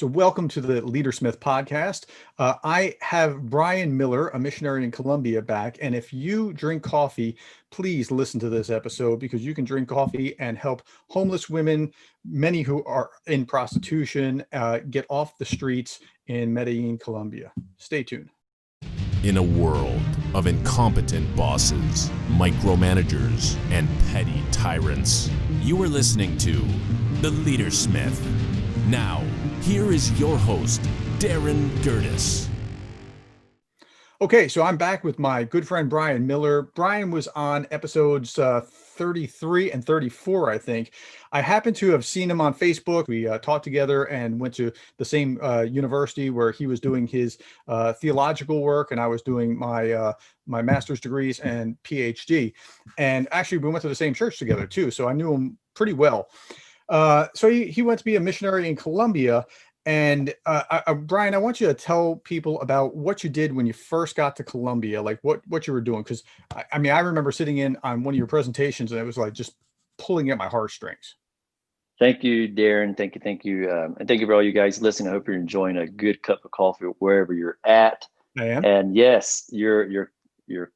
So, welcome to the Leadersmith podcast. I have Brian Miller, a missionary in Colombia, back. And if you drink coffee, please listen to this episode because you can drink coffee and help homeless women, many who are in prostitution, get off the streets in Medellín, Colombia. Stay tuned. In a world of incompetent bosses, micromanagers, and petty tyrants, you are listening to The Leadersmith. Now, here is your host, Darren Gertis. Okay, so I'm back with my good friend, Brian Miller. Brian was on episodes 33 and 34, I think. I happen to have seen him on Facebook. We taught together and went to the same university where he was doing his theological work and I was doing my my master's degrees and PhD. And actually, we went to the same church together too, so I knew him pretty well. So he went to be a missionary in Colombia. And Brian, I want you to tell people about what you did when you first got to Colombia, like what you were doing. Because I mean, I remember sitting in on one of your presentations and it was like just pulling at my heartstrings. Thank you, Darren. Thank you. And thank you for all you guys listening. I hope you're enjoying a good cup of coffee wherever you're at. I am. And yes, your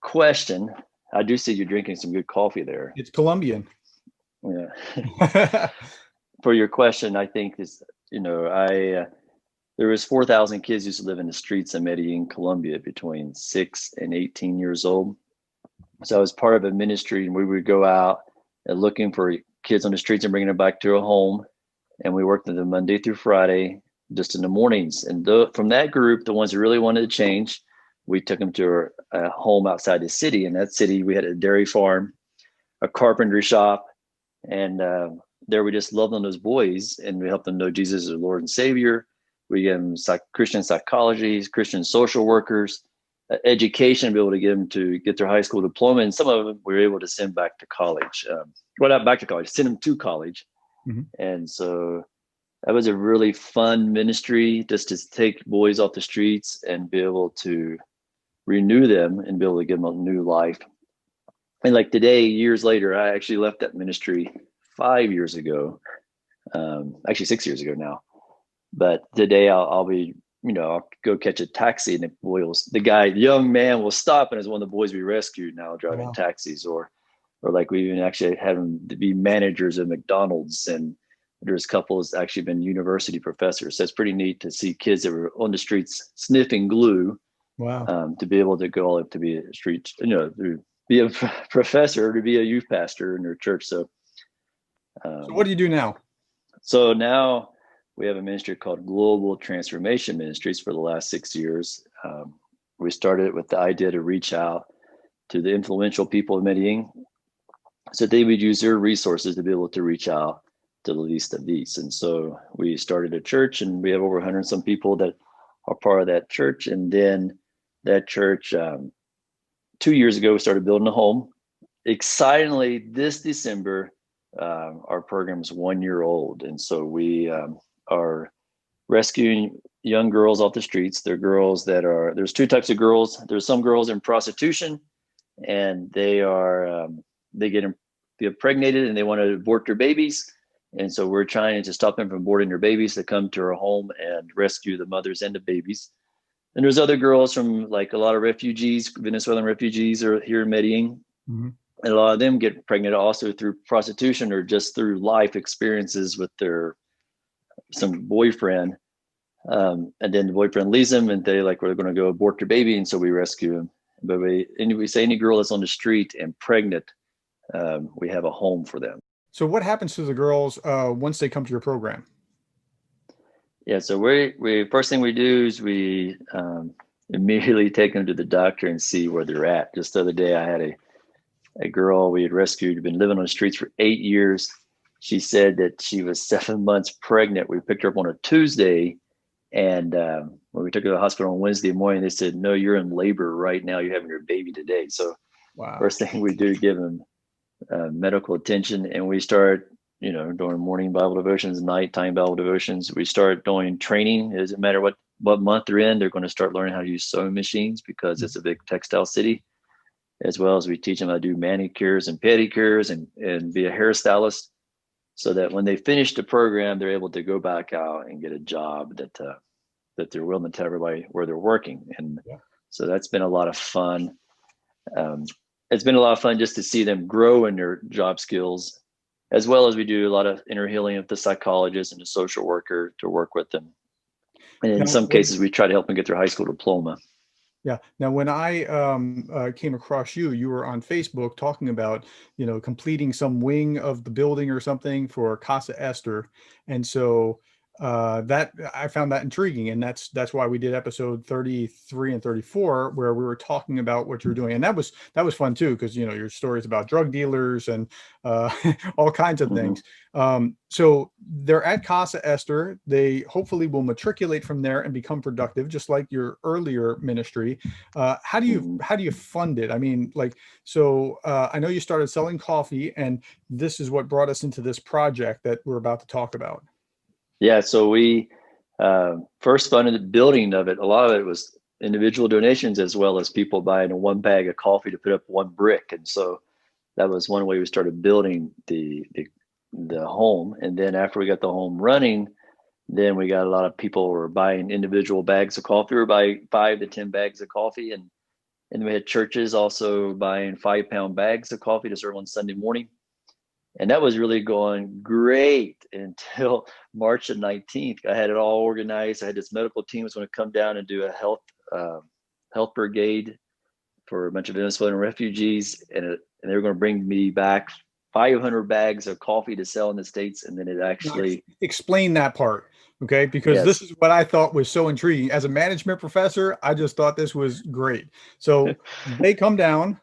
question, I do see you're drinking some good coffee there. It's Colombian. Yeah. For your question, I think is, there was 4,000 kids used to live in the streets in Medellín, Colombia, between 6 and 18 years old. So I was part of a ministry, and we would go out and looking for kids on the streets and bringing them back to a home. And we worked with them Monday through Friday, just in the mornings. And from that group, the ones who really wanted to change, we took them to a home outside the city. In that city, we had a dairy farm, a carpentry shop, and there we just loved on those boys and we helped them know Jesus as their Lord and Savior. We gave them Christian psychology, Christian social workers, education, to be able to get them to get their high school diploma. And some of them we were able to send back to college. Well, not back to college, send them to college. Mm-hmm. And so that was a really fun ministry, just to take boys off the streets and be able to renew them and be able to give them a new life. And like today, years later, I actually left that ministry 5 years ago, actually 6 years ago now. But today I'll be, I'll go catch a taxi and the young man will stop and is one of the boys we rescued now driving taxis, or like we even actually had them to be managers of McDonald's, and there's couples actually been university professors. So it's pretty neat to see kids that were on the streets sniffing glue. Wow. To be able to go up to be a street, to be a professor, to be a youth pastor in their church. So what do you do now? So now we have a ministry called Global Transformation Ministries for the last 6 years. We started with the idea to reach out to the influential people in Medellín so they would use their resources to be able to reach out to the least of these. And so we started a church, and we have over 100 and some people that are part of that church. And then that church, 2 years ago, we started building a home. Excitingly, this December, our program is 1 year old. And so we are rescuing young girls off the streets. They're girls there's two types of girls. There's some girls in prostitution, and they get impregnated and they want to abort their babies. And so we're trying to stop them from aborting their babies, to come to our home and rescue the mothers and the babies. And there's other girls from like a lot of refugees, Venezuelan refugees are here in Medellín. Mm-hmm. And a lot of them get pregnant also through prostitution or just through life experiences with some boyfriend. And then the boyfriend leaves them and we're going to go abort their baby. And so we rescue them. But we say any girl that's on the street and pregnant, we have a home for them. So what happens to the girls once they come to your program? Yeah, so we first thing we do is we immediately take them to the doctor and see where they're at. Just the other day, I had a girl we had rescued, been living on the streets for 8 years. She said that she was 7 months pregnant. We picked her up on a Tuesday, and when we took her to the hospital on Wednesday morning, they said, "No, you're in labor right now. You're having your baby today." So First thing we do, give them medical attention, and we start doing morning Bible devotions, nighttime Bible devotions. We start doing training. It doesn't matter what month they're in, they're going to start learning how to use sewing machines because it's a big textile city, as well as we teach them how to do manicures and pedicures and be a hairstylist. so that when they finish the program, they're able to go back out and get a job that they're willing to tell everybody where they're working. And so that's been a lot of fun. It's been a lot of fun just to see them grow in their job skills, as well as we do a lot of inner healing with the psychologist and the social worker to work with them. And in some cases, we try to help them get their high school diploma. Yeah. Now, when I came across you, you were on Facebook talking about, completing some wing of the building or something for Casa Esther. And so that I found that intriguing. And that's why we did episode 33 and 34, where we were talking about what you're doing. And that was fun too, because, your stories about drug dealers and all kinds of things. So they're at Casa Esther. They hopefully will matriculate from there and become productive, just like your earlier ministry. How do you fund it? I mean, I know you started selling coffee, and this is what brought us into this project that we're about to talk about. Yeah, so we first funded the building of it. A lot of it was individual donations, as well as people buying one bag of coffee to put up one brick. And so that was one way we started building the home. And then after we got the home running, then we got a lot of people were buying individual bags of coffee, or buying 5 to 10 bags of coffee. And we had churches also buying 5-pound bags of coffee to serve on Sunday morning. And that was really going great until March the 19th. I had it all organized. I had this medical team was going to come down and do a health brigade for a bunch of Venezuelan refugees. And they were going to bring me back 500 bags of coffee to sell in the States. And then it actually... Explain that part, okay? Because this is what I thought was so intriguing. As a management professor, I just thought this was great. So they come down,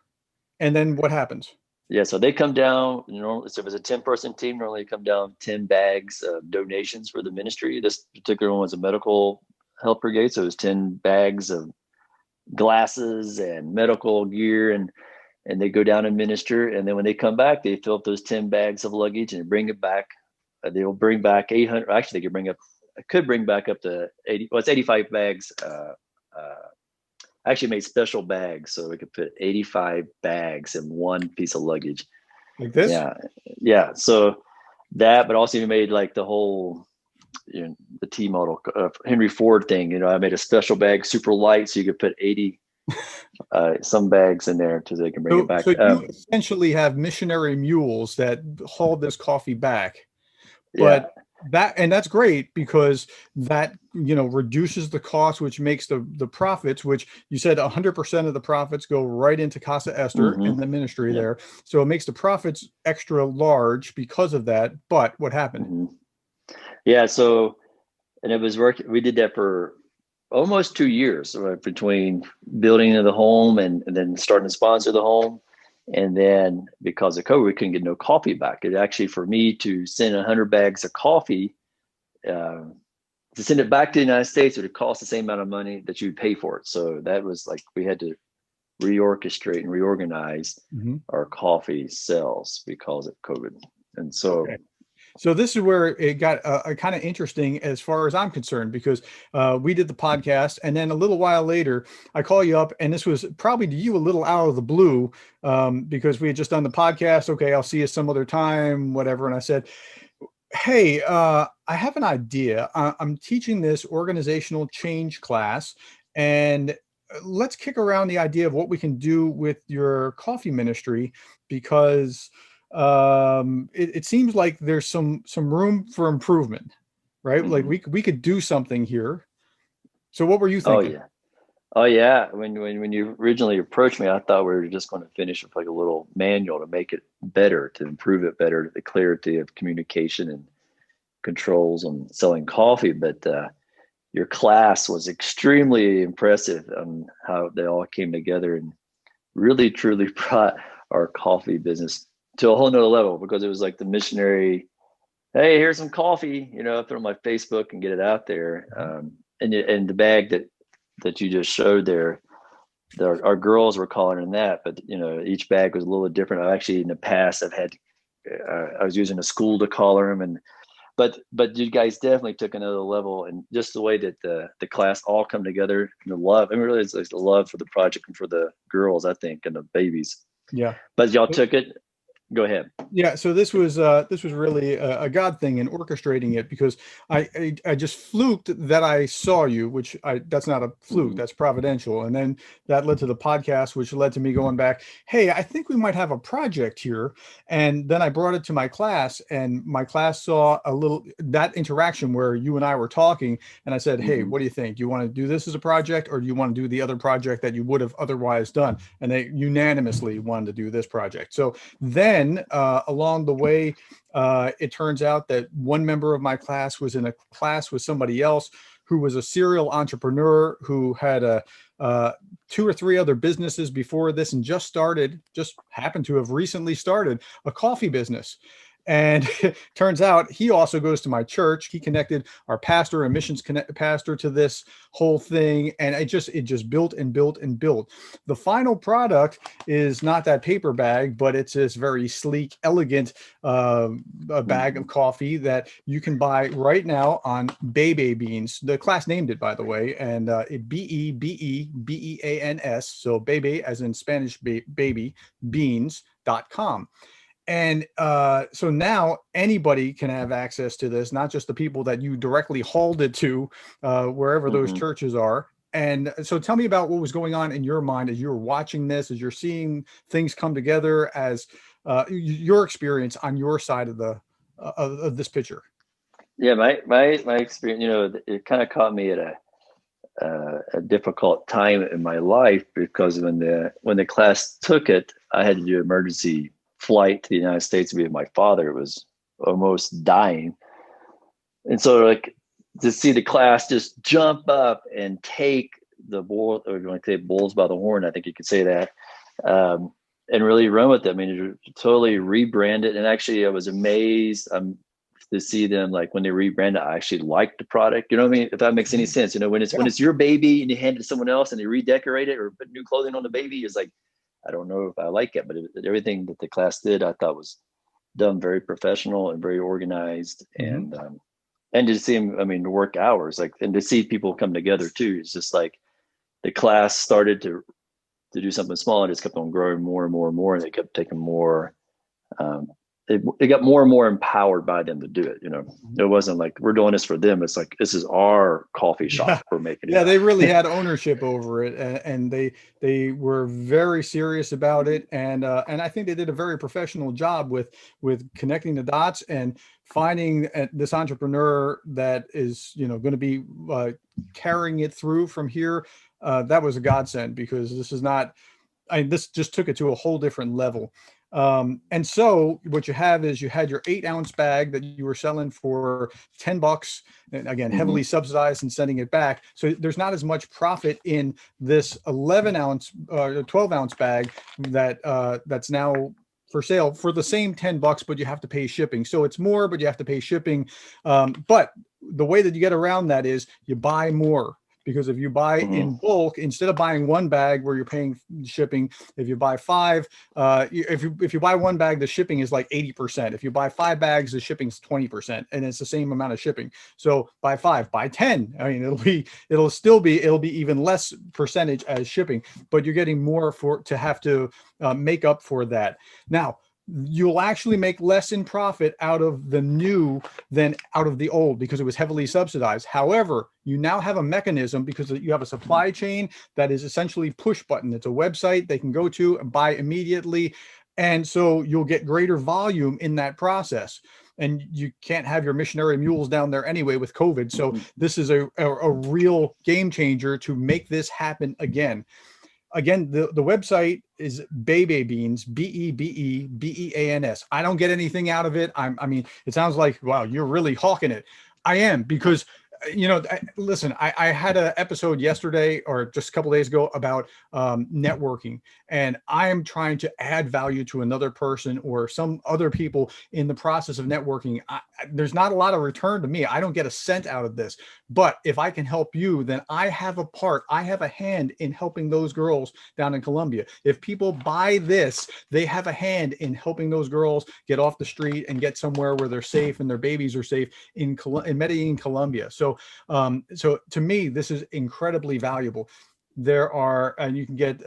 and then what happens? Yeah, so they come down, so if it was a 10-person team, normally come down 10 bags of donations for the ministry. This particular one was a medical health brigade, so it was 10 bags of glasses and medical gear, and they go down and minister. And then when they come back, they fill up those 10 bags of luggage and bring it back. They'll bring back 800. Actually, I could bring back up to 80. Well, it's 85 bags. I actually made special bags so we could put 85 bags in one piece of luggage. Like this? Yeah. So that, but also we made like the whole, the T model Henry Ford thing. I made a special bag, super light, so you could put 80 some bags in there so they can bring it back. So you essentially have missionary mules that haul this coffee back. But that's great, because that reduces the cost, which makes the profits, which you said 100% of the profits go right into Casa Esther and the ministry there. So it makes the profits extra large because of that. But what happened? Yeah, so, and it was working. We did that for almost 2 years, between building of the home and then starting to sponsor the home. And then because of COVID, we couldn't get no coffee back. It actually, for me to send 100 bags of coffee, to send it back to the United States, it would cost the same amount of money that you'd pay for it. So that was like, we had to reorchestrate and reorganize our coffee sales because of COVID. And so... Okay. So this is where it got kind of interesting as far as I'm concerned, because we did the podcast, and then a little while later, I call you up, and this was probably to you a little out of the blue, because we had just done the podcast. Okay, I'll see you some other time, whatever. And I said, hey, I have an idea. I'm teaching this organizational change class, and let's kick around the idea of what we can do with your coffee ministry, because it seems like there's some room for improvement, right? Like we could do something here. So what were you thinking? Oh yeah. When you originally approached me, I thought we were just going to finish with like a little manual to make it better, to improve it better, the clarity of communication and controls on selling coffee. But your class was extremely impressive on how they all came together and really truly brought our coffee business to a whole nother level, because it was like the missionary, hey, here's some coffee, put on my Facebook and get it out there. And the bag that you just showed there, our girls were calling in that, but each bag was a little different. I actually, in the past, I've had, I was using a school to color them, but you guys definitely took another level, and just the way that the class all come together, and the love. I mean, really, it's like the love for the project and for the girls, I think, and the babies. Yeah. But y'all took it Go ahead. Yeah, so this was really a God thing in orchestrating it, because I just fluked that I saw you, which that's not a fluke, Mm-hmm. that's providential, and then that led to the podcast, which led to me going back. Hey, I think we might have a project here, and then I brought it to my class, and my class saw a little that interaction where you and I were talking, and I said, hey, Mm-hmm. what do you think? Do you want to do this as a project, or do you want to do the other project that you would have otherwise done? And they unanimously wanted to do this project. So then along the way, it turns out that one member of my class was in a class with somebody else who was a serial entrepreneur who had two or three other businesses before this, and just happened to have recently started a coffee business. And it turns out he also goes to my church. He connected our pastor and missions pastor to this whole thing, and it just built and built and built. The final product is not that paper bag, but it's this very sleek, elegant a bag Mm-hmm. of coffee that you can buy right now on Bebe Beans. The class named it, by the way, and Bebeans. So Bebe, as in Spanish baby, beans.com. And so now anybody can have access to this, not just the people that you directly hauled it to, wherever those Mm-hmm. churches are. And so tell me about what was going on in your mind as you were watching this, as you're seeing things come together, as your experience on your side of the of this picture. Yeah, my experience, it kind of caught me at a difficult time in my life, because when the class took it, I had to do an emergency flight to the United States to be with my father, who was almost dying. And so, like, to see the class just jump up and take the bull, or you want to say bulls by the horn, I think you could say that, and really run with it. I mean, totally rebrand it. And actually, I was amazed to see them, like, when they rebrand it, I actually liked the product. You know what I mean? If that makes any sense. When Yeah. it's your baby and you hand it to someone else and they redecorate it or put new clothing on the baby, it's like, I don't know if I like it, but everything that the class did, I thought was done very professional and very organized. Mm-hmm. And to see them, I mean, work hours, like, and to see people come together too. It's just like the class started to do something small and just kept on growing more and more and more, and they kept taking more. Um, they got more and more empowered by them to do it. It wasn't like we're doing this for them. It's like, this is our coffee shop. Yeah. We're making it. Yeah, they really had ownership over it, and they were very serious about it, and I think they did a very professional job with connecting the dots and finding this entrepreneur that is going to be carrying it through from here. That was a godsend, because this is not. This just took it to a whole different level. And so what you have is you had your 8-ounce bag that you were selling for $10, and again, Mm-hmm. heavily subsidized and sending it back. So there's not as much profit in this 11-ounce, 12-ounce bag that's now for sale for the same $10, but you have to pay shipping. So it's more, but you have to pay shipping. But the way that you get around that is you buy more. Because if you buy in bulk, instead of buying one bag where you're paying shipping, if you buy five, if you buy one bag, the shipping is like 80%. If you buy 5 bags, the shipping's 20%, and it's the same amount of shipping. So buy 5, buy 10. I mean, it'll be even less percentage as shipping, but you're getting more to have to make up for that. Now, you'll actually make less in profit out of the new than out of the old, because it was heavily subsidized. However, you now have a mechanism, because you have a supply chain that is essentially push button. It's a website they can go to and buy immediately. And so you'll get greater volume in that process. And you can't have your missionary mules down there anyway with COVID. So this is a real game changer to make this happen again. Again, the website is Bebe Beans, Bebebeans. I don't get anything out of it. I mean, it sounds like, wow, you're really hawking it. I am, because listen, I had an episode yesterday or just a couple of days ago about networking, and I am trying to add value to another person or some other people in the process of networking. There's not a lot of return to me. I don't get a cent out of this, but if I can help you, then I have a hand in helping those girls down in Colombia. If people buy this, they have a hand in helping those girls get off the street and get somewhere where they're safe and their babies are safe in Medellín, Colombia. So to me, this is incredibly valuable. And you can get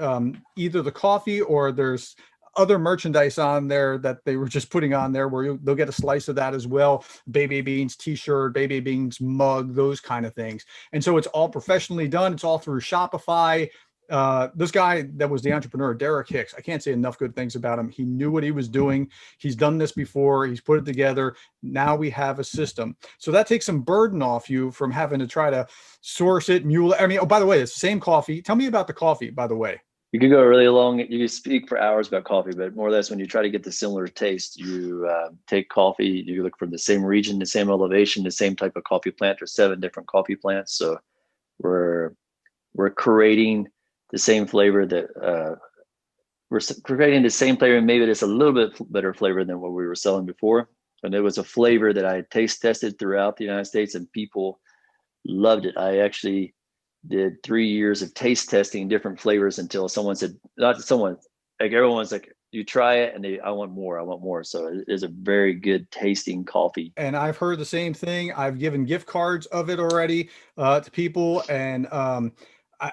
either the coffee, or there's other merchandise on there that they were just putting on there where they'll get a slice of that as well. Bebe Beans t-shirt, Bebe Beans mug, those kind of things. And so it's all professionally done. It's all through Shopify. This guy that was the entrepreneur, Derek Hicks, I can't say enough good things about him. He knew what he was doing. He's done this before. He's put it together. Now we have a system. So that takes some burden off you from having to try to source it, mule it. I mean, oh, by the way, it's the same coffee. Tell me about the coffee, by the way. You could go really long. You could speak for hours about coffee, but more or less when you try to get the similar taste, you take coffee, you look from the same region, the same elevation, the same type of coffee plant. There's 7 different coffee plants. So we're creating the same flavor that we're creating the same flavor, and maybe it's a little bit better flavor than what we were selling before. And it was a flavor that I taste tested throughout the United States, and people loved it. I actually did 3 years of taste testing different flavors until someone said, not someone, like everyone's like, you try it and I want more, I want more. So it is a very good tasting coffee. And I've heard the same thing. I've given gift cards of it already to people. And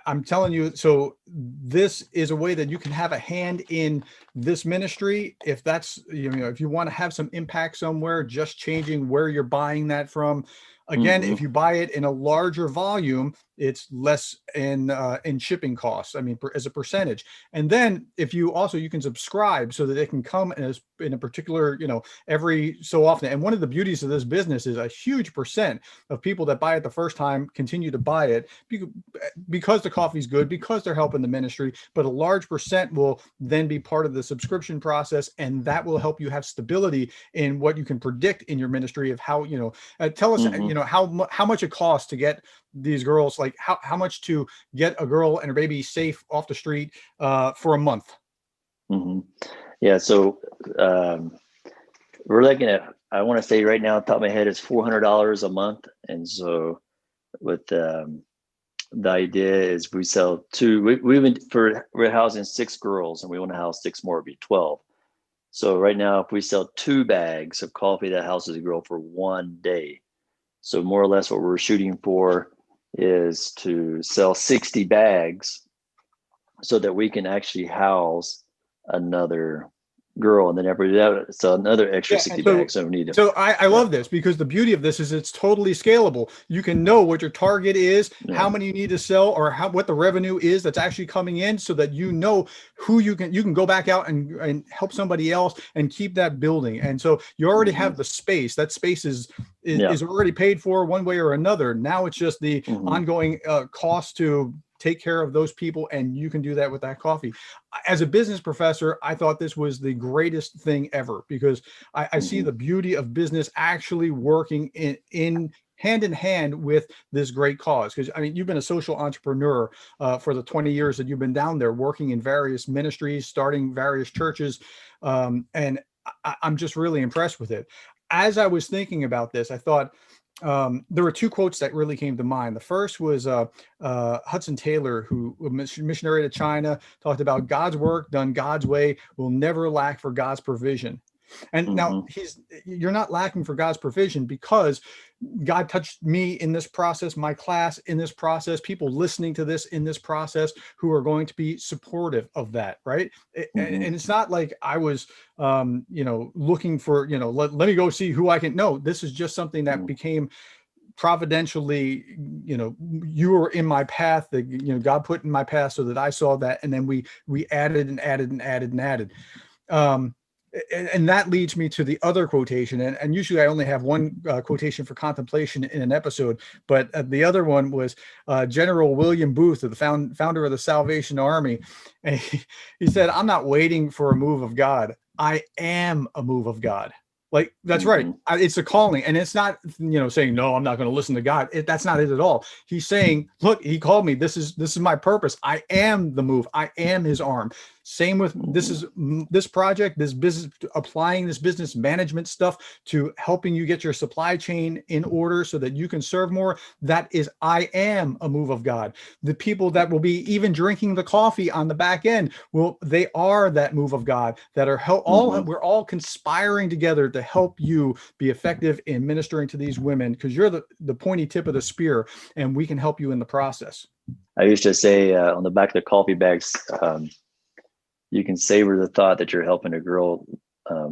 I'm telling you, so this is a way that you can have a hand in this ministry. If that's, if you want to have some impact somewhere, just changing where you're buying that from. Again, if you buy it in a larger volume, it's less in shipping costs. I mean, as a percentage. And then if you can subscribe so that it can come in a particular, every so often. And one of the beauties of this business is a huge percent of people that buy it the first time continue to buy it because the coffee's good, because they're helping the ministry. But a large percent will then be part of the subscription process, and that will help you have stability in what you can predict in your ministry of how, tell us, how much it costs to get these girls, like how much to get a girl and her baby safe off the street for a month. Yeah. So we're looking at, I want to say right now, on top of my head, it's $400 a month. And so with the idea is we sell 2, we're housing 6 girls and we want to house 6 more, it'd be 12. So right now, if we sell 2 bags of coffee, that houses a girl for 1 day. So more or less what we're shooting for is to sell 60 bags so that we can actually house another girl, and then so another extra 60 bags. So we need them. So I love this because the beauty of this is it's totally scalable. You can know what your target is, how many you need to sell, or what the revenue is that's actually coming in, so that you know who you can go back out and help somebody else and keep that building. And so you already have the space. That space is already paid for one way or another. Now it's just the ongoing cost to take care of those people, and you can do that with that coffee. As a business professor, I thought this was the greatest thing ever because I see the beauty of business actually working in hand in hand with this great cause. Because I mean, you've been a social entrepreneur for the 20 years that you've been down there, working in various ministries, starting various churches, and I'm just really impressed with it. As I was thinking about this, I thought, there were 2 quotes that really came to mind. The first was Hudson Taylor, who was missionary to China, talked about God's work done God's way will never lack for God's provision. And now you're not lacking for God's provision because God touched me in this process, my class in this process, people listening to this in this process who are going to be supportive of that, right? And it's not like I was, looking for, let me go see who I can. No, this is just something that became providentially, you were in my path, that, God put in my path so that I saw that. And then we added and added and added and added. And that leads me to the other quotation. And usually I only have one quotation for contemplation in an episode, but the other one was General William Booth, the founder of the Salvation Army. And he said, "I'm not waiting for a move of God. I am a move of God." Like, that's right. It's a calling. And it's not, saying, no, I'm not going to listen to God. That's not it at all. He's saying, look, he called me. This is my purpose. I am the move. I am his arm. Same with this project, this business, applying this business management stuff to helping you get your supply chain in order so that you can serve more. That is, I am a move of God. The people that will be even drinking the coffee on the back end, they are that move of God that are we're all conspiring together to help you be effective in ministering to these women, because you're the pointy tip of the spear, and we can help you in the process. I used to say on the back of the coffee bags, you can savor the thought that you're helping a girl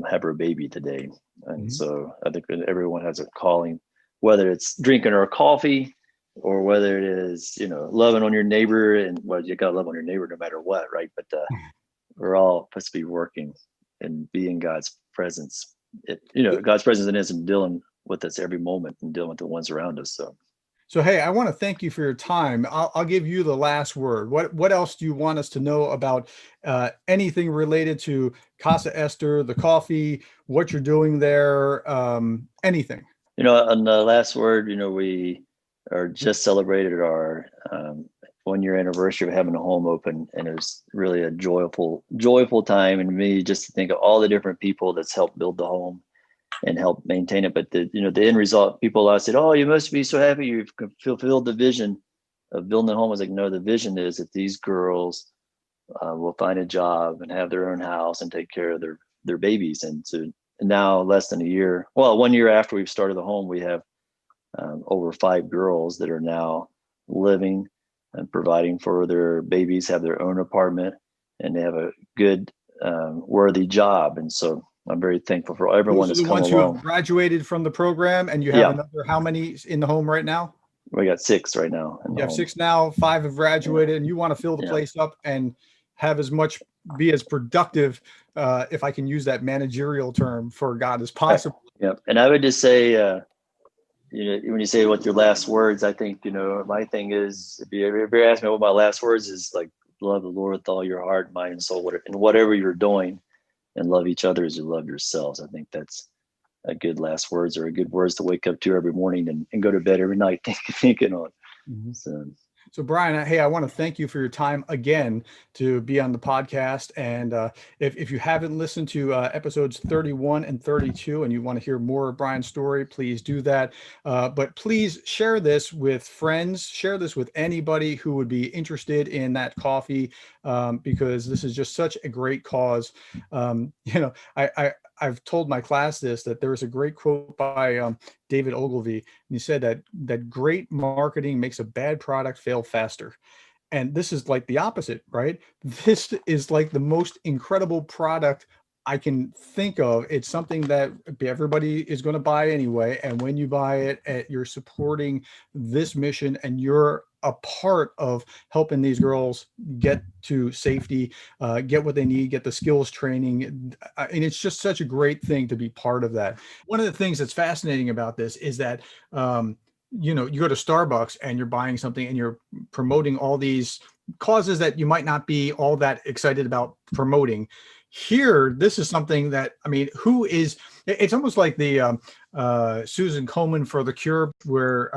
have her baby today. And Mhm. so I think that everyone has a calling, whether it's drinking our coffee or whether it is, loving on your neighbor. And well, you got to love on your neighbor no matter what, right? But we're all supposed to be working and be in God's presence. God's presence in us and dealing with us every moment and dealing with the ones around us. So, hey, I want to thank you for your time. I'll give you the last word. What else do you want us to know about anything related to Casa Esther, the coffee, what you're doing there, anything? On the last word, we are just celebrated our 1 year anniversary of having a home open, and it was really a joyful time. And me, just to think of all the different people that's helped build the home and help maintain it. But the end result, people said, "Oh, you must be so happy you've fulfilled the vision of building the home." I was like, "No, the vision is that these girls will find a job and have their own house and take care of their babies." And now, less than a year, well, 1 year after we've started the home, we have over 5 girls that are now living and providing for their babies, have their own apartment, and they have a good, worthy job. And so I'm very thankful for everyone Those are that's the come ones who have along. graduated from the program, and you have Yeah, another, how many in the home right now? we got 6 right now in the You have home. 6 now, 5 have Yeah, graduated, and you want to fill the yeah, place up and have as much, be as productive, if I can use that managerial term for God, as right. possible. Yeah. And I would just say, when you say what your last words, I think, my thing is, if you ever ask me what my last words is, like, love the Lord with all your heart, mind, and soul, whatever you're doing, and love each other as you love yourselves. I think that's a good last words, or a good words to wake up to every morning and go to bed every night thinking on. Mhm. So So, Brian, hey, I want to thank you for your time again to be on the podcast. And if you haven't listened to episodes 31 and 32 and you want to hear more of Brian's story, please do that. But please share this with friends, share this with anybody who would be interested in that coffee, because this is just such a great cause. I've told my class this, that there was a great quote by David Ogilvy, and he said that great marketing makes a bad product fail faster. And this is like the opposite, right? This is like the most incredible product I can think of. It's something that everybody is going to buy anyway. And when you buy it, you're supporting this mission, and you're a part of helping these girls get to safety, get what they need, get the skills training. And it's just such a great thing to be part of that. One of the things that's fascinating about this is that, you go to Starbucks and you're buying something and you're promoting all these causes that you might not be all that excited about promoting. Here, this is something that, I mean, it's almost like the Susan Komen for the Cure, where,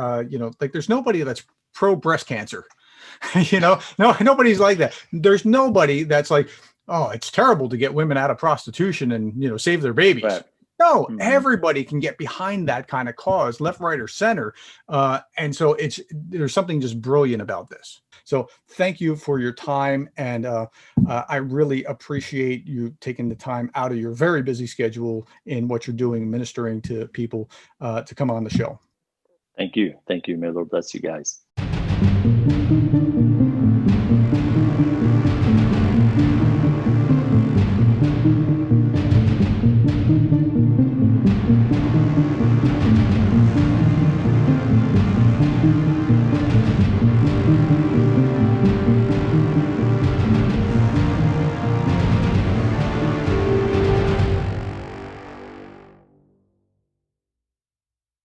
like, there's nobody that's pro breast cancer. No, nobody's like that. There's nobody that's like, oh, it's terrible to get women out of prostitution and, save their babies. right. No, Mm-hmm. everybody can get behind that kind of cause, left, right, or center. And so there's something just brilliant about this. So thank you for your time. And I really appreciate you taking the time out of your very busy schedule in what you're doing, ministering to people, to come on the show. Thank you. May the Lord bless you guys.